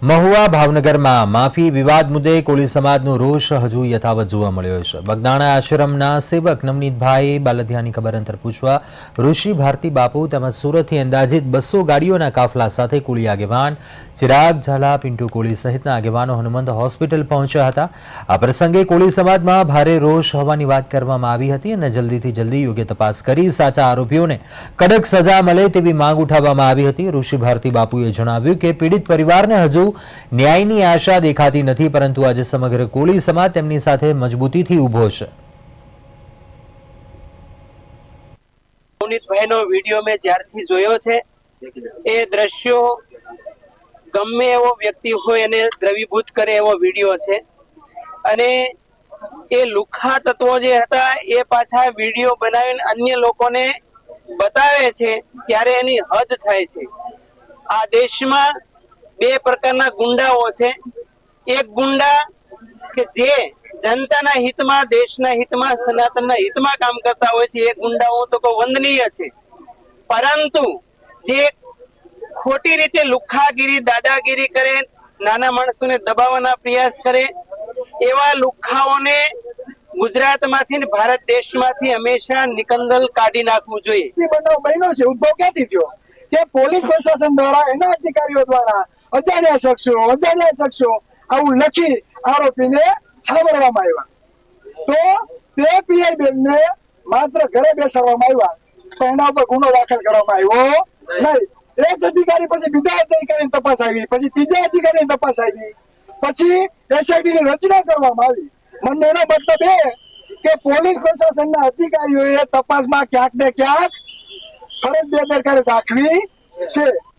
મહુવા ભાવનગરમાં માફી વિવાદ મુદ્દે કોળી સમાજનો રોષ હજુ યથાવત જોવા મળ્યો છે। બગદાણા આશ્રમના સેવક નવનીતભાઈ બાલદિયાની ખબર અંતર પૂછવા ઋષિ ભારતી બાપુ તેમજ સુરતથી અંદાજિત 200 ગાડીઓના કાફલા સાથે કોળી આગેવાન ચિરાગ ઝાલા, પિન્ટુ કોળી સહિતના આગેવાનો હનુમંત હોસ્પિટલ પહોંચ્યા હતા। આ પ્રસંગે કોળી સમાજમાં ભારે રોષ હોવાની વાત કરવામાં આવી હતી અને જલ્દીથી જલ્દી યોગ્ય તપાસ કરી સાચા આરોપીઓને કડક સજા મળે તેવી માંગ ઉઠાવવામાં આવી હતી। ઋષિ ભારતી બાપુએ જણાવ્યું કે પીડિત પરિવારને હજુ ન્યાયની આશા દેખાતી નથી, પરંતુ આજે સમગ્ર કોળી સમાજ તેમની સાથે મજબૂતીથી ઊભો છે। નવનીતભાઈનો વિડીયો મેં જ્યારથી જોયો છે એ દ્રશ્યો ગમે એવો વ્યક્તિ હોય એને દ્રવીભૂત કરે એવો વિડીયો છે અને એ લુખ્ખા તત્વો જે હતા એ પાછા વિડીયો બનાવીને અન્ય લોકોને બતાવે છે ત્યારે એની હદ થાય છે। આ દેશમાં બે પ્રકારના ગુંડાઓ છે। એક ગુંડા કે જે જનતાના હિતમાં, દેશના હિતમાં, સનાતનના હિતમાં કામ કરતા હોય છે એ ગુંડાઓ તો વંદનીય છે, પરંતુ જે ખોટી રીતે લુખ્ખાગીરી, દાદાગીરી કરે, નાના માણસોને દબાવવાના પ્રયાસ કરે એવા લુખ્ખાઓને ગુજરાતમાંથી ને ભારત દેશમાંથી હંમેશા નિકંદલ કાઢી નાખવું જોઈએ। બનાવ બન્યો છે, ઉદ્ભવ ક્યાંથી થયો કે પોલીસ પ્રશાસન દ્વારા, એના અધિકારીઓ દ્વારા અજાણ્યા શખ્સો આવું લખી આરોપીને છાવરવામાં આવ્યા। તો તે પીઆઈ બેનને માત્ર ઘરે બેસાડવામાં આવ્યા, પણ એના ઉપર ગુનો દાખલ કરવામાં આવ્યો નહીં। એક અધિકારી પછી બીજા અધિકારીની તપાસ આવી, પછી ત્રીજા અધિકારીની તપાસ આવી, પછી એસઆઈટીની રચના કરવામાં આવી। મને એનો મતલબ એ કે પોલીસ પ્રશાસનના અધિકારીઓએ તપાસમાં ક્યાંક ને ક્યાંક ફરજ બેદરકારી દાખવી છે।